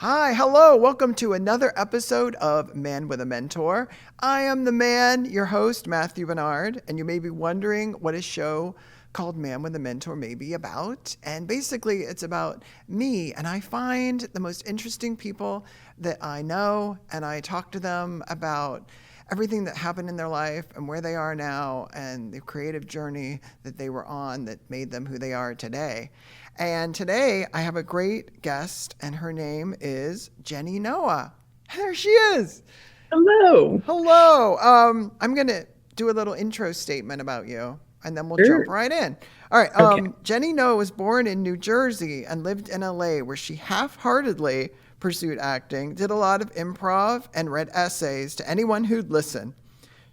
Hi, hello, welcome to another episode of Man with a Mentor. I am the man, your host, Matthew Barnard, and you may be wondering what a show called Man with a Mentor may be about. And basically, it's about me, and I find the most interesting people that I know, and I talk to them about everything that happened in their life and where they are now and the creative journey that they were on that made them who they are today. And today I have a great guest, and her name is Jenny Noa. There she is. Hello. Hello. I'm going to do a little intro statement about you, and then we'll jump Sure. right in. All right. Okay. Jenny Noa was born in New Jersey and lived in LA, where she half-heartedly pursued acting, did a lot of improv, and read essays to anyone who'd listen.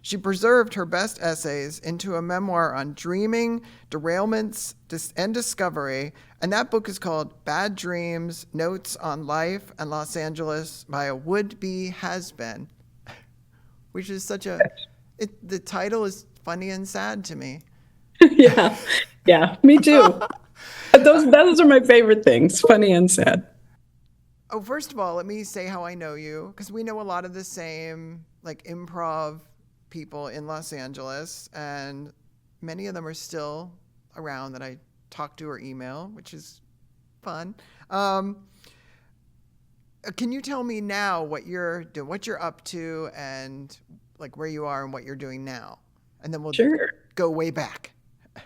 She preserved her best essays into a memoir on dreaming, derailments, and discovery, and that book is called Bad Dreams, Notes on Life and Los Angeles by a Would-Be Has-Been, which is the title is funny and sad to me. Yeah. Yeah. Me too. Those are my favorite things. Funny and sad. Oh, first of all, let me say how I know you, because we know a lot of the same like improv people in Los Angeles, and many of them are still around that I talk to or email, which is fun. Can you tell me now what you're doing, what you're up to, and like where you are and what you're doing now? And then we'll Sure. go way back.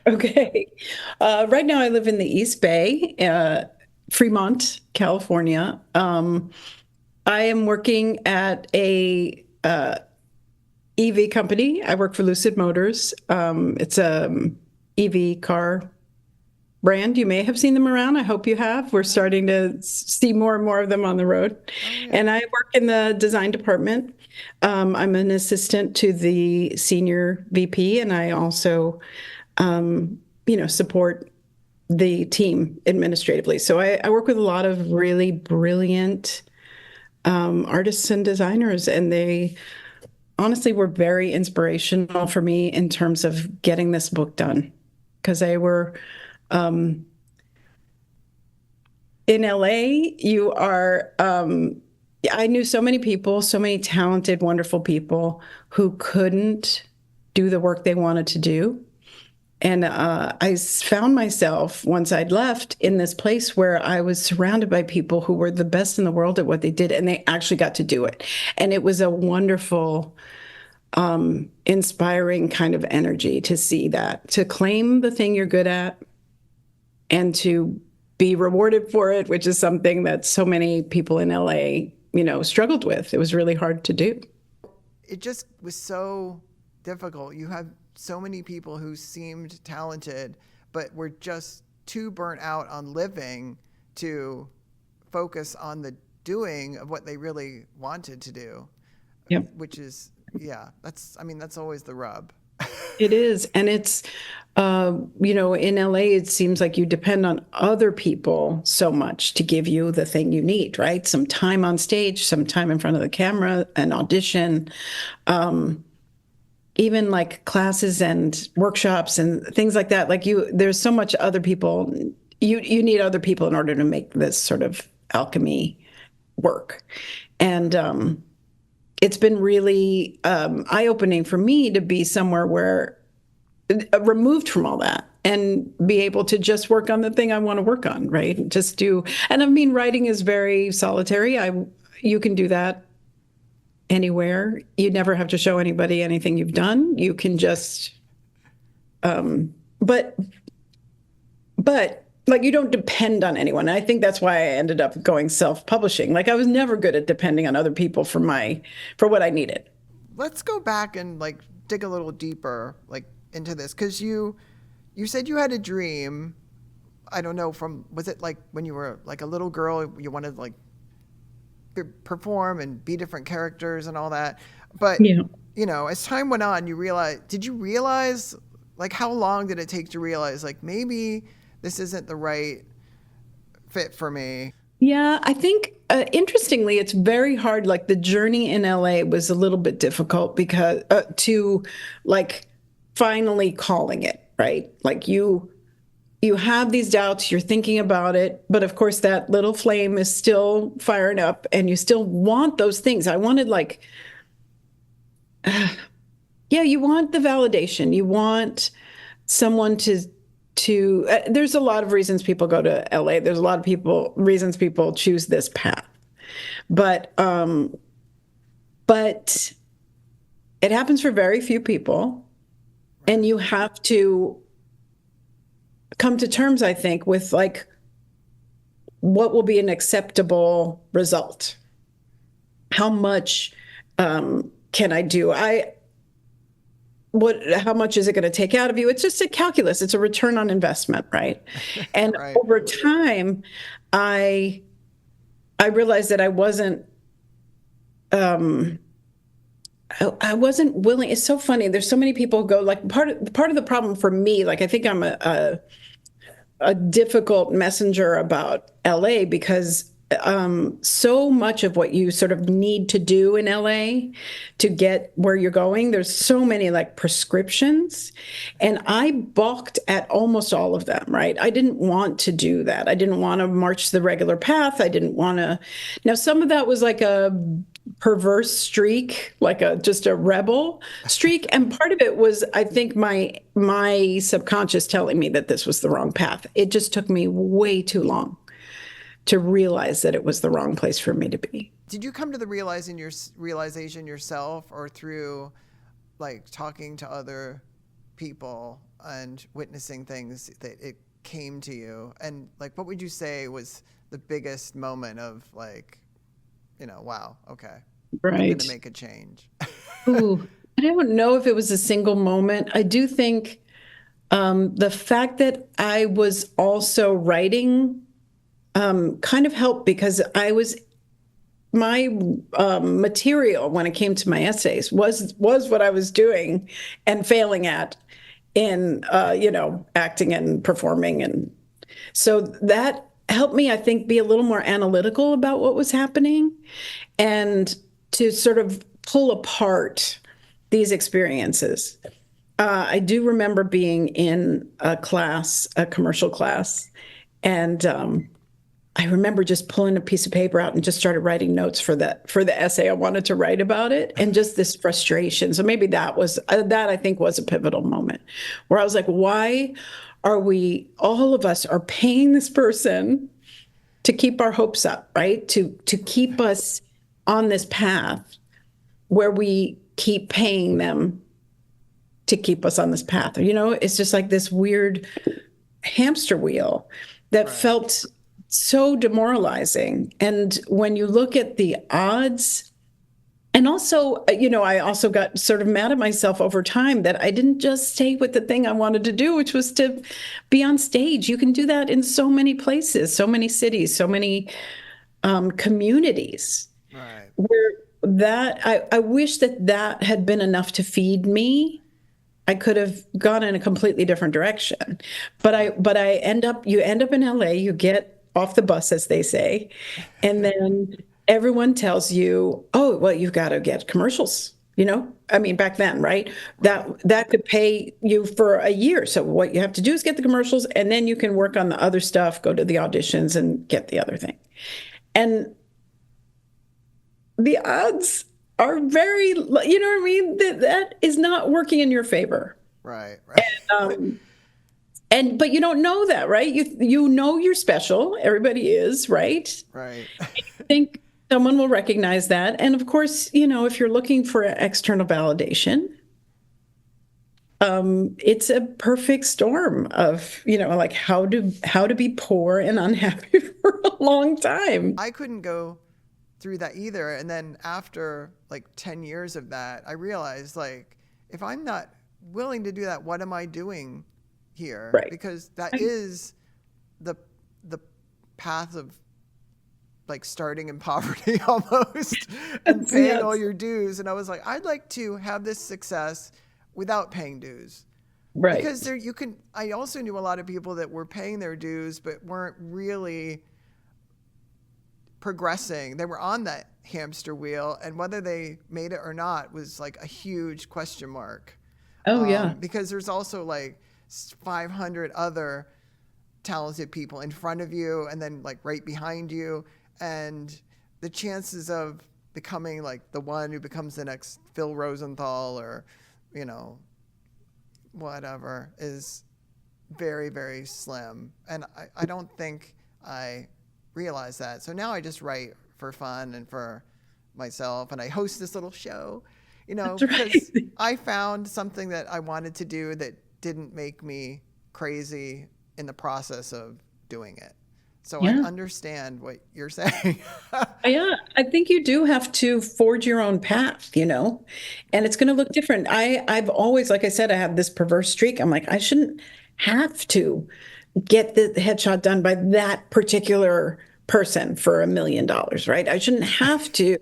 Okay. Right now I live in the East Bay, Fremont, California. I am working at a EV company. I work for Lucid Motors. It's a EV car brand. You may have seen them around. I hope you have. We're starting to see more and more of them on the road. Oh yeah. And I work in the design department. I'm an assistant to the senior VP, and I also, support the team administratively. So I work with a lot of really brilliant artists and designers, and they honestly were very inspirational for me in terms of getting this book done because they were in LA. I knew so many people, so many talented, wonderful people who couldn't do the work they wanted to do. And I found myself, once I'd left, in this place where I was surrounded by people who were the best in the world at what they did, and they actually got to do it. And it was a wonderful, inspiring kind of energy to see that, to claim the thing you're good at and to be rewarded for it, which is something that so many people in LA, struggled with. It was really hard to do. It just was so difficult. You have so many people who seemed talented, but were just too burnt out on living to focus on the doing of what they really wanted to do, Yep. which is, yeah, that's always the rub. It is. And it's, in LA, it seems like you depend on other people so much to give you the thing you need, right? Some time on stage, some time in front of the camera, an audition, even like classes and workshops and things like that. There's so much other people. You need other people in order to make this sort of alchemy work. And it's been really eye-opening for me to be somewhere where removed from all that and be able to just work on the thing I want to work on, right? And I mean, writing is very solitary. You can do that anywhere. You never have to show anybody anything you've done. You can just, but like you don't depend on anyone. And I think that's why I ended up going self-publishing. Like I was never good at depending on other people for what I needed. Let's go back and like dig a little deeper like into this, because you said you had a dream. I don't know, was it like when you were like a little girl, you wanted like perform and be different characters and all that, but Yeah. As time went on, did you realize, like, how long did it take to realize like maybe this isn't the right fit for me? Yeah, I think interestingly, it's very hard. Like the journey in LA was a little bit difficult because to like finally calling it, right? Like you you have these doubts, you're thinking about it, but of course that little flame is still firing up and you still want those things. I wanted like, yeah, you want the validation. You want someone to there's a lot of reasons people go to LA. There's a lot of reasons people choose this path. But it happens for very few people. And you have to come to terms, I think, with like what will be an acceptable result. How much can I do? How much is it going to take out of you? It's just a calculus. It's a return on investment, right? And Right. over time, I realized that I wasn't willing. It's so funny. There's so many people who go like part of the problem for me. Like I think I'm a difficult messenger about LA because so much of what you sort of need to do in LA to get where you're going, there's so many like prescriptions. And I balked at almost all of them, right? I didn't want to do that. I didn't want to march the regular path. I didn't want to. Now, some of that was like a perverse streak, like just a rebel streak. And part of it was, I think, my subconscious telling me that this was the wrong path. It just took me way too long to realize that it was the wrong place for me to be. Did you come to the realization yourself, or through like talking to other people and witnessing things that it came to you? And like, what would you say was the biggest moment of like, wow, okay, I'm going Right. to make a change? Ooh, I don't know if it was a single moment. I do think the fact that I was also writing kind of helped because my material when it came to my essays was what I was doing and failing at in acting and performing, and so that helped me, I think, be a little more analytical about what was happening and to sort of pull apart these experiences. I do remember being in a commercial class, and I remember just pulling a piece of paper out and just started writing notes for the essay I wanted to write about it, and just this frustration. So maybe that I think was a pivotal moment where I was like, why are all of us are paying this person to keep our hopes up, right? To keep us on this path where we keep paying them to keep us on this path. It's just like this weird hamster wheel that felt so demoralizing. And when you look at the odds, and also, I also got sort of mad at myself over time that I didn't just stay with the thing I wanted to do, which was to be on stage. You can do that in so many places, so many cities, so many communities. Right. Where I wish that had been enough to feed me. I could have gone in a completely different direction. But you end up in LA, you get off the bus, as they say, and then everyone tells you, oh, well, you've got to get commercials. I mean, back then, right? That could pay you for a year. So what you have to do is get the commercials, and then you can work on the other stuff, go to the auditions and get the other thing. And the odds are very, you know what I mean? That is not working in your favor. Right. But you don't know that, right? You know you're special. Everybody is, right? Right. I think someone will recognize that. And of course, if you're looking for external validation, it's a perfect storm of, like how to be poor and unhappy for a long time. I couldn't go through that either. And then after like 10 years of that, I realized like, if I'm not willing to do that, what am I doing here? Right. Because that is the path of like starting in poverty almost and paying all your dues. And I was like, I'd like to have this success without paying dues. Right. Because I also knew a lot of people that were paying their dues, but weren't really progressing. They were on that hamster wheel, and whether they made it or not was like a huge question mark. Oh, yeah. Because there's also like 500 other talented people in front of you and then like right behind you, and the chances of becoming like the one who becomes the next Phil Rosenthal or, you know, whatever is very, very slim. And I don't think I realized that. So now I just write for fun and for myself, and I host this little show, you know, That's because right. I found something that I wanted to do that didn't make me crazy in the process of doing it. So I Yeah. understand what you're saying. Yeah, I think you do have to forge your own path, and it's going to look different. I've always, like I said, I have this perverse streak. I'm like, I shouldn't have to get the headshot done by that particular person for $1 million, right? I shouldn't have to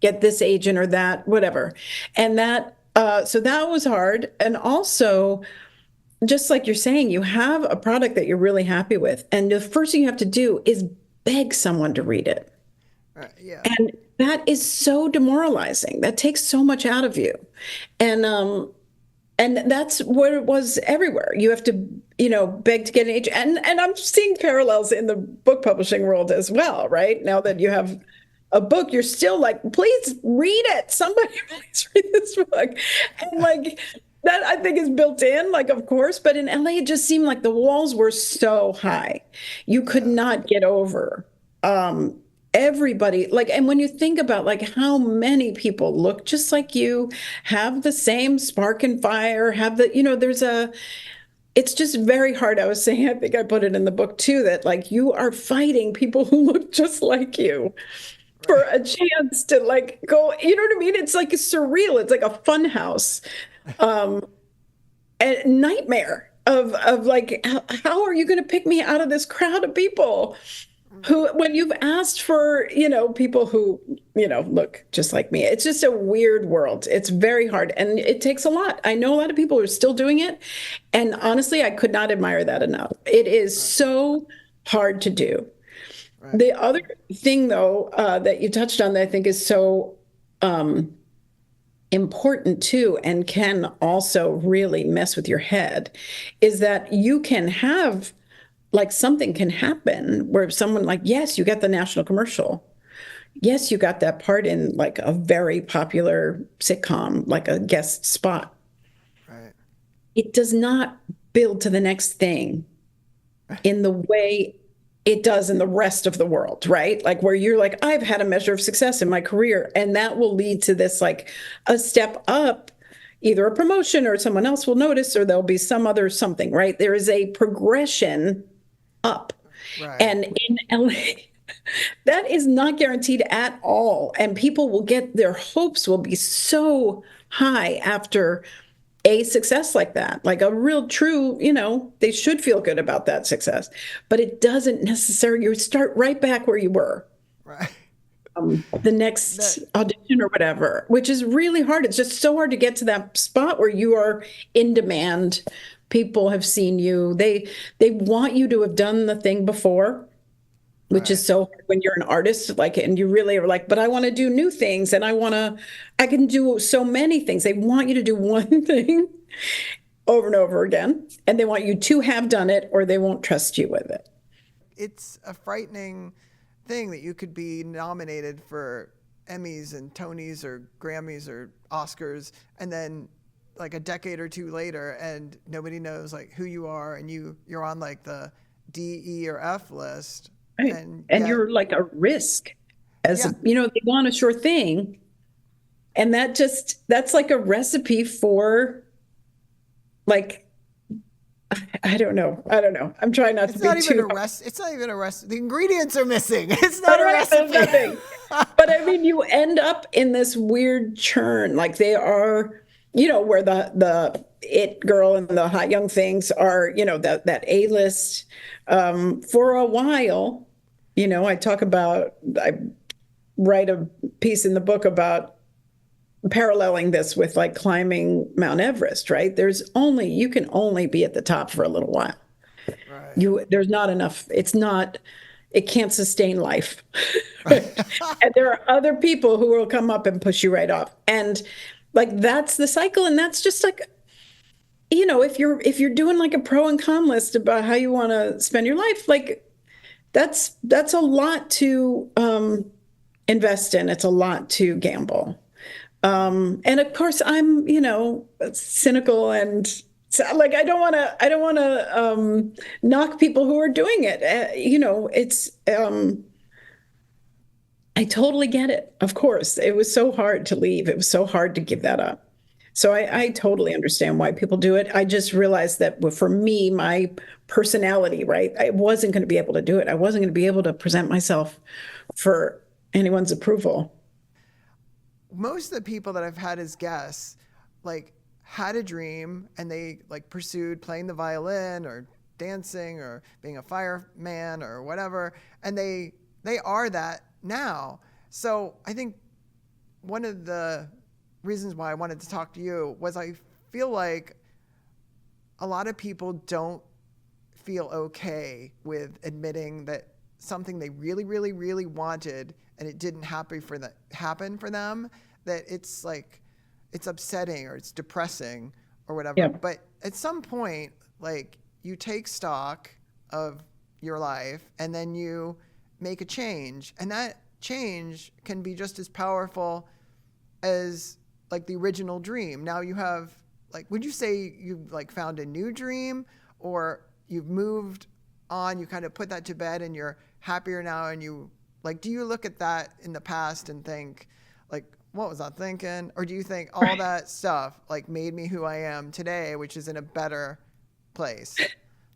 get this agent or that, whatever. And so that was hard. And also, just like you're saying, you have a product that you're really happy with. And the first thing you have to do is beg someone to read it. Yeah. And that is so demoralizing. That takes so much out of you. And that's what it was everywhere. You have to, beg to get an agent. And I'm seeing parallels in the book publishing world as well, right? Now that you have a book, you're still like, please read it. Somebody please read this book. And like that I think is built in, like, of course, but in LA, it just seemed like the walls were so high. You could Yeah. not get over. Everybody, like, and when you think about like how many people look just like you, have the same spark and fire, have it's just very hard. I was saying, I think I put it in the book too, that like you are fighting people who look just like you for Right. a chance to like go, you know what I mean? It's like surreal. It's like a fun house, a nightmare of like, how are you going to pick me out of this crowd of people? Who, when you've asked for, people who, look just like me, it's just a weird world. It's very hard and it takes a lot. I know a lot of people who are still doing it. And honestly, I could not admire that enough. It is Right. so hard to do. Right. The other thing, though, that you touched on that I think is so important too, and can also really mess with your head, is that you can have like something can happen where someone like, yes, you get the national commercial. Yes, you got that part in like a very popular sitcom, like a guest spot. Right. It does not build to the next thing in the way it does in the rest of the world, right? Like where you're like, I've had a measure of success in my career, and that will lead to this like a step up, either a promotion or someone else will notice, or there'll be some other something, right? There is a progression up. Right. And in LA, that is not guaranteed at all. And people will get their hopes will be so high after a success like that, like a real true, they should feel good about that success. But it doesn't necessarily, you start right back where you were Right. the next That audition or whatever, which is really hard. It's just so hard to get to that spot where you are in demand. People have seen you. They want you to have done the thing before, which right. is so hard when you're an artist, like, and you really are like, but I want to do new things and I can do so many things. They want you to do one thing over and over again, and they want you to have done it or they won't trust you with it. It's a frightening thing that you could be nominated for Emmys and Tonys or Grammys or Oscars, and then like a decade or two later, and nobody knows like who you are, and you're on like the D, E, or F list, Right. and And yet, you're like a risk as, yeah, they want a sure thing. And that's like a recipe for like, I don't know. I don't know. I'm trying not to it's be not even too a hard. rest. It's not even a rest. The ingredients are missing. It's not All a right, there's recipe. nothing. But I mean, you end up in this weird churn. Like they are, where the it girl and the hot young things are, that A-list for a while. I write a piece in the book about paralleling this with like climbing Mount Everest, right? You can only be at the top for a little while. Right. There's not enough. It can't sustain life. Right. And there are other people who will come up and push you right off. And like that's the cycle. And that's just like if you're doing like a pro and con list about how you want to spend your life, like that's a lot to invest in. It's a lot to gamble. And of course, I'm, cynical and like I don't want to knock people who are doing it. It's I totally get it. Of course, it was so hard to leave. It was so hard to give that up. So I totally understand why people do it. I just realized that for me, my personality, right, I wasn't going to be able to do it. I wasn't going to be able to present myself for anyone's approval. Most of the people that I've had as guests, like, had a dream and they like pursued playing the violin or dancing or being a fireman or whatever, and they are that now. So I think one of the reasons why I wanted to talk to you was I feel like a lot of people don't feel okay with admitting that something they really, really, really wanted and it didn't happen for them, that it's like it's upsetting or it's depressing or whatever. Yeah. But at some point, like, you take stock of your life and then you make a change, and that change can be just as powerful as like the original dream. Now you have, like, would you say you like found a new dream, or you've moved on, you kind of put that to bed and you're happier now, and you like, do you look at that in the past and think like, what was I thinking? Or do you think all that stuff like made me who I am today, which is in a better place?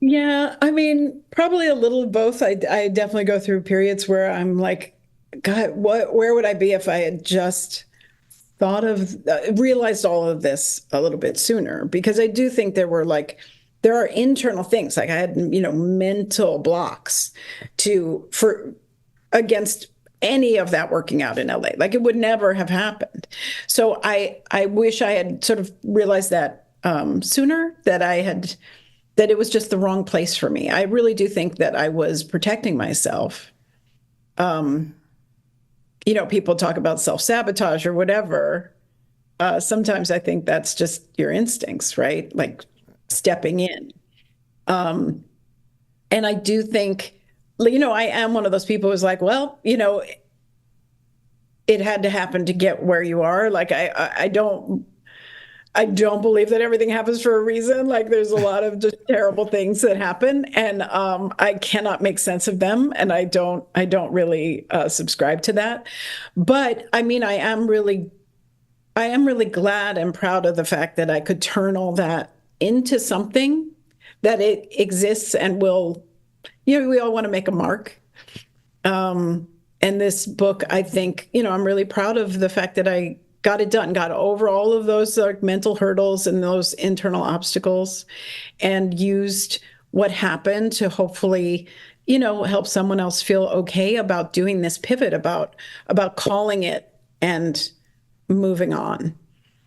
Yeah, I mean, probably a little of both. I definitely go through periods where I'm like, God, where would I be if I had just thought of, realized all of this a little bit sooner? Because I do think there are internal things. Like I had, mental blocks for against any of that working out in LA. Like it would never have happened. So I wish I had sort of realized that sooner, that it was just the wrong place for me. I really do think that I was protecting myself. Um, People talk about self-sabotage or whatever. Sometimes I think that's just your instincts, right? Like stepping in. Um, and I do think, I am one of those people who's like, well, it had to happen to get where you are. Like I don't believe that everything happens for a reason. Like there's a lot of just terrible things that happen, and I cannot make sense of them, and I don't really subscribe to that. But I mean, I am really glad and proud of the fact that I could turn all that into something that it exists and will. We all want to make a mark. And this book, I think, I'm really proud of the fact that I got it done, got over all of those like mental hurdles and those internal obstacles, and used what happened to hopefully, help someone else feel okay about doing this pivot, about calling it and moving on.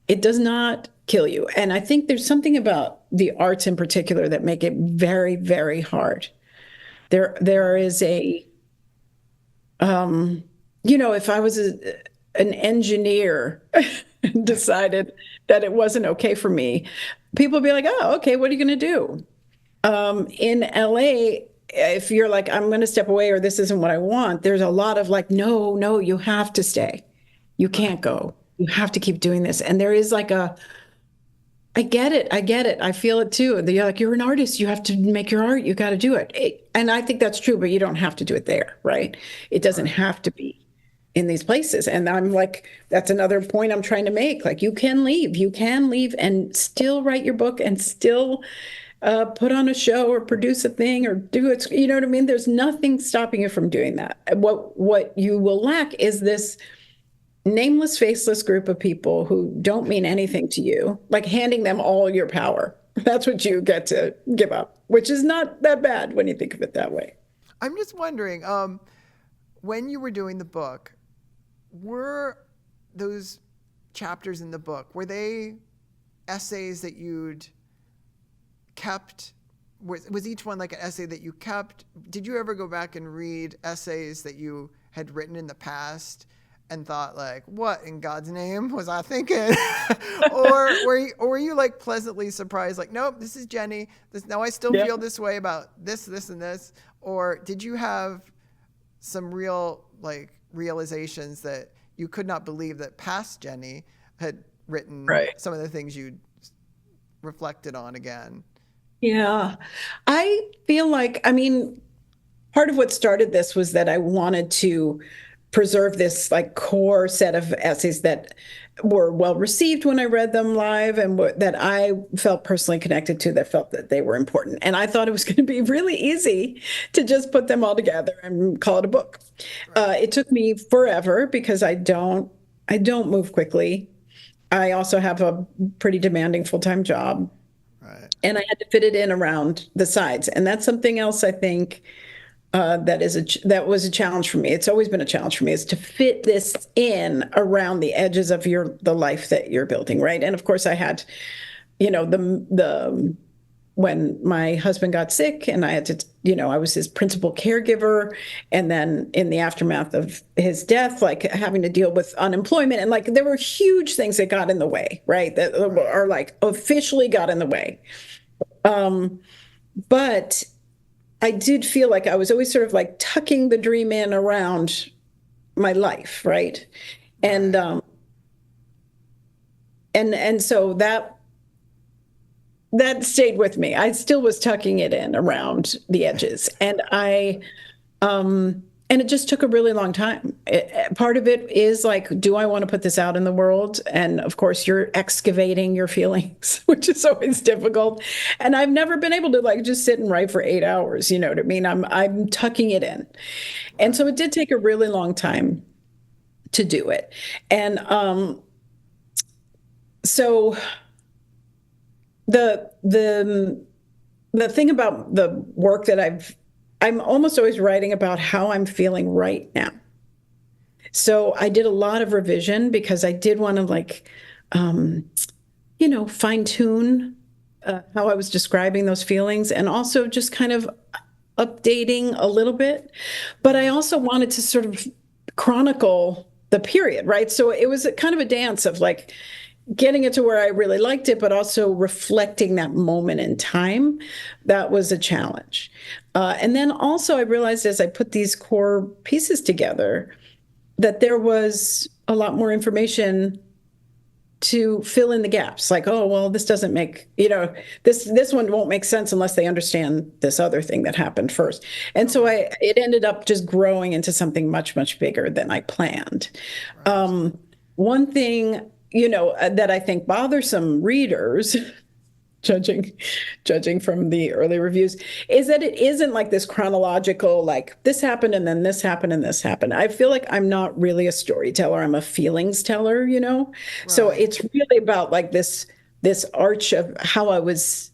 It does not kill you. And I think there's something about the arts in particular that make it very, very hard. There is if I was an engineer and decided that it wasn't okay for me, people would be like, oh, okay, what are you going to do? In LA, if you're like, I'm going to step away or this isn't what I want, there's a lot of like, no, no, you have to stay. You can't go. You have to keep doing this. And there is like I get it. I get it. I feel it too. You're like, you're an artist. You have to make your art. You got to do it. And I think that's true, but you don't have to do it there, right? It doesn't Right. have to be in these places. And I'm like, that's another point I'm trying to make. Like, you can leave. You can leave and still write your book and still put on a show or produce a thing or do it. You know what I mean? There's nothing stopping you from doing that. What you will lack is this nameless, faceless group of people who don't mean anything to you, like handing them all your power. That's what you get to give up, which is not that bad when you think of it that way. I'm just wondering, when you were doing the book, were those chapters in the book, were they essays that you'd kept? Was each one like an essay that you kept? Did you ever go back and read essays that you had written in the past and thought like, what in God's name was I thinking? or were you like pleasantly surprised, like, nope, this is Jenny. This now I still Yeah. feel this way about this, this, and this? Or did you have some real like realizations that you could not believe that past Jenny had written Right. some of the things you reflected on again? Yeah. I feel like, I mean, part of what started this was that I wanted to preserve this like core set of essays that were well received when I read them live and that I felt personally connected to, that felt that they were important. And I thought it was going to be really easy to just put them all together and call it a book. Right. It took me forever because I don't move quickly. I also have a pretty demanding full-time job, Right. and I had to fit it in around the sides. And that's something else I think that was a challenge for me. It's always been a challenge for me, is to fit this in around the edges of the life that you're building, right? And of course, I had, the when my husband got sick and I had to, I was his principal caregiver, and then in the aftermath of his death, like having to deal with unemployment, and like there were huge things that got in the way, right? That are like officially got in the way. But I did feel like I was always sort of like tucking the dream in around my life, right? And Right. so that stayed with me. I still was tucking it in around the edges, and it just took a really long time. Part of it is like, do I want to put this out in the world? And of course, you're excavating your feelings, which is always difficult. And I've never been able to like just sit and write for 8 hours. You know what I mean? I'm tucking it in, and so Right. it did take a really long time to do it. And so the the thing about the work that I'm almost always writing about how I'm feeling right now. So I did a lot of revision because I did want to like, um, fine tune how I was describing those feelings, and also just kind of updating a little bit. But I Right. also wanted to sort of chronicle the period, right? So it was a kind of a dance of like getting it to where I really liked it, but also reflecting that moment in time. That was a challenge. And then also, I realized as I put these core pieces together that there was a lot more information to fill in the gaps. Like, oh, well, this doesn't make, this one won't make sense unless they understand this other thing that happened first. And so Totally. it ended up just growing into something much, much bigger than I planned. Right. One thing, that I think bothers some readers, judging judging from the early reviews, is that it isn't like this chronological, like this happened and then this happened and this happened. I feel like I'm not really a storyteller. I'm a feelings teller. So Right. it's really about like this arch of how I was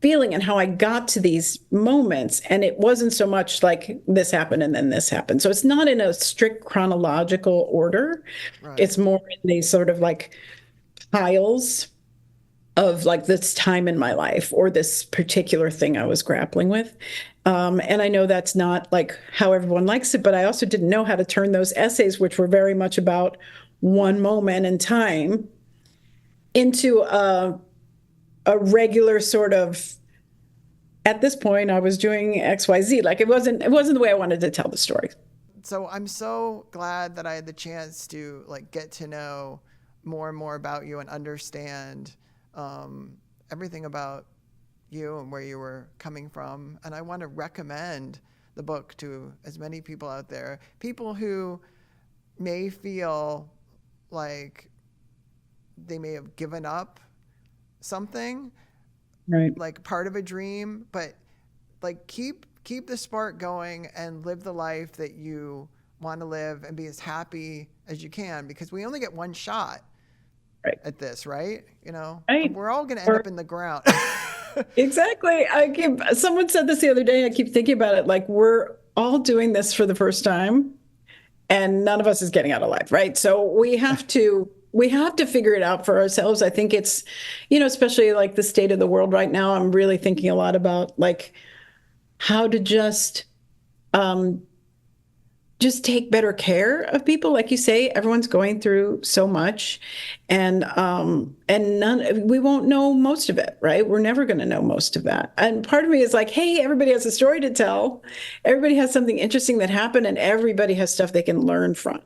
feeling and how I got to these moments. And it wasn't so much like this happened and then this happened. So it's not in a strict chronological order. Right. It's more in these sort of like piles of like this time in my life or this particular thing I was grappling with. And I know that's not like how everyone likes it, but I also didn't know how to turn those essays, which were very much about one moment in time, into a regular sort of, at this point I was doing XYZ. Like it wasn't the way I wanted to tell the story. So I'm so glad that I had the chance to like get to know more and more about you and understand everything about you and where you were coming from. And I want to recommend the book to as many people out there, people who may feel like they may have given up something, Right. like part of a dream, but like keep the spark going and live the life that you want to live and be as happy as you can, because we only get one shot Right. at this, right? Right. We're all going to end Or up in the ground. exactly. Someone said this the other day. I keep thinking about it. Like we're all doing this for the first time, and none of us is getting out alive, right? So we have to figure it out for ourselves. I think it's, especially like the state of the world right now. I'm really thinking a lot about like how to just take better care of people. Like you say, everyone's going through so much, and none, we won't know most of it, right? We're never going to know most of that. And part of me is like, hey, everybody has a story to tell. Everybody has something interesting that happened, and everybody has stuff they can learn from.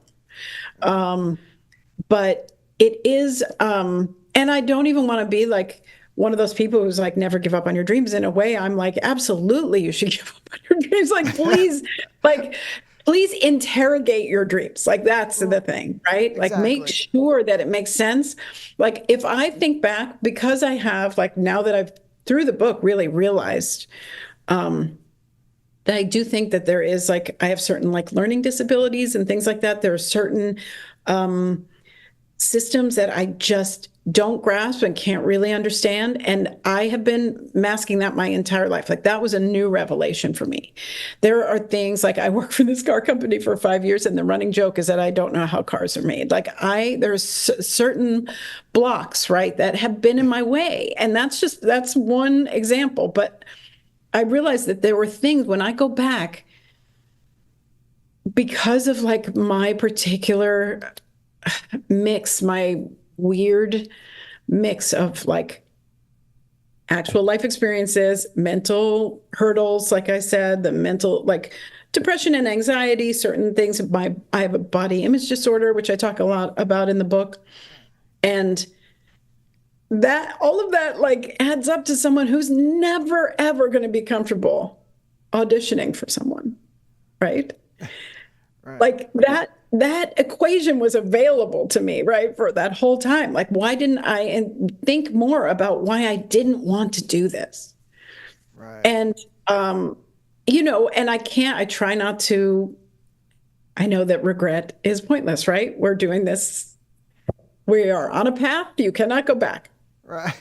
But it is, and I don't even want to be like one of those people who's like, never give up on your dreams. In a way, I'm like, absolutely, you should give up on your dreams. Like, please interrogate your dreams. Like, that's the thing, right? Like, make Exactly. sure that it makes sense. Like, if I think back, because I have, like, now that I've, through the book, really realized, that I do think that there is, like, I have certain, like, learning disabilities and things like that. There are certain, systems that I just don't grasp and can't really understand. And I have been masking that my entire life. Like, that was a new revelation for me. There are things like, I worked for this car company for 5 years, and the running joke is that I don't know how cars are made. Like, there's certain blocks, right, that have been in my way. And that's one example. But I realized that there were things when I go back, because of like my particular my weird mix of like actual life experiences, mental hurdles, like I said, the mental, like depression and anxiety, certain things. I have a body image disorder, which I talk a lot about in the book. And that, all of that, like, adds up to someone who's never, ever going to be comfortable auditioning for someone, right? Right. Like, that equation was available to me, right, for that whole time. Like, why didn't I think more about why I didn't want to do this? Right. And and I try not to. I know that regret is pointless, right? We're doing this. We are on a path. You cannot go back. Right.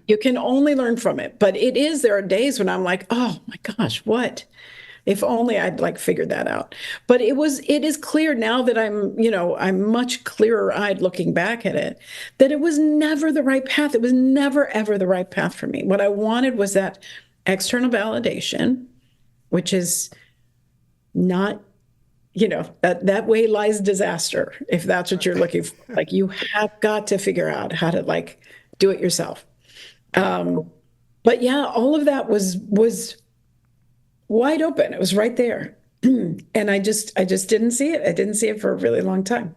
You can only learn from it. But there are days when I'm like, oh my gosh, what? If only I'd like figured that out. But it is clear now that I'm much clearer eyed looking back at it, that it was never the right path. It was never, ever the right path for me. What I wanted was that external validation, which is not, that way lies disaster, if that's what you're looking for. Like, you have got to figure out how to, like, do it yourself. But yeah, all of that was wide open. It was right there. And I just didn't see it. I didn't see it for a really long time.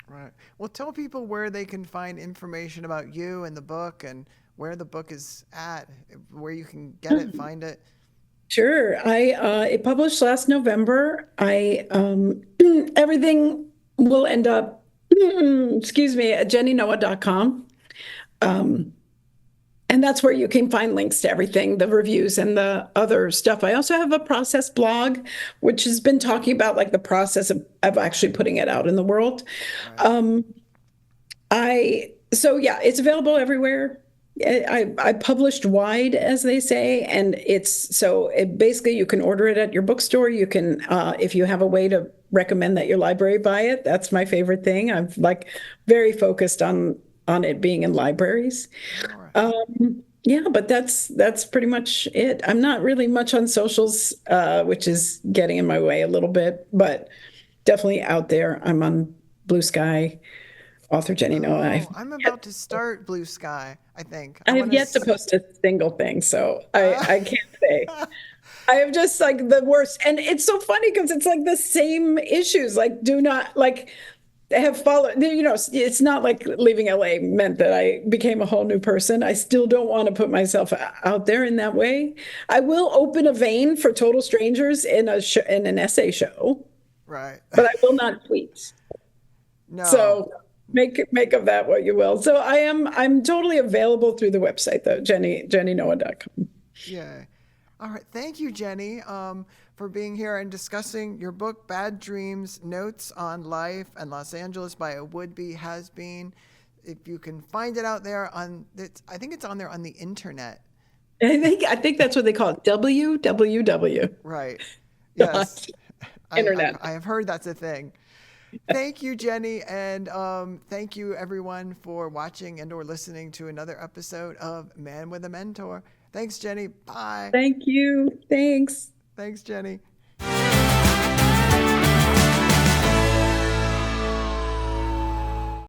Right. Well, tell people where they can find information about you and the book, and where the book is at, where you can get it, find it. Sure. It published last November. Everything will end up, excuse me, at jennynoa.com. And that's where you can find links to everything, the reviews and the other stuff. I also have a process blog, which has been talking about, like, the process of actually putting it out in the world. Right. So yeah, it's available everywhere. I published wide, as they say, and basically you can order it at your bookstore. You can, if you have a way to recommend that your library buy it, that's my favorite thing. I'm like very focused on it being in libraries. Yeah, but that's pretty much it. I'm not really much on socials, which is getting in my way a little bit, but definitely out there. I'm on Blue Sky, author Jenny Noa. Oh, I'm about to start Blue Sky, I think. I have yet to post a single thing, so I can't say. I have just, like, the worst. And it's so funny because it's like the same issues. Like, do not, like, have followed, it's not like leaving LA meant that I became a whole new person. I still don't want to put myself out there in that way. I will open a vein for total strangers in an essay show, Right. but I will not tweet. No. So make of that what you will. So I'm totally available through the website, though, jennynoa.com. Yeah. All right. Thank you, Jenny, for being here and discussing your book, Bad Dreams, Notes on Life and Los Angeles by a Would-Be Has-Been. If you can find it out there I think it's on there on the internet. I think that's what they call it, www. Right. Yes. Internet. I have heard that's a thing. Thank you, Jenny, and thank you, everyone, for watching and or listening to another episode of Man with a Mentor. Thanks, Jenny. Bye. Thank you. Thanks. Thanks, Jenny.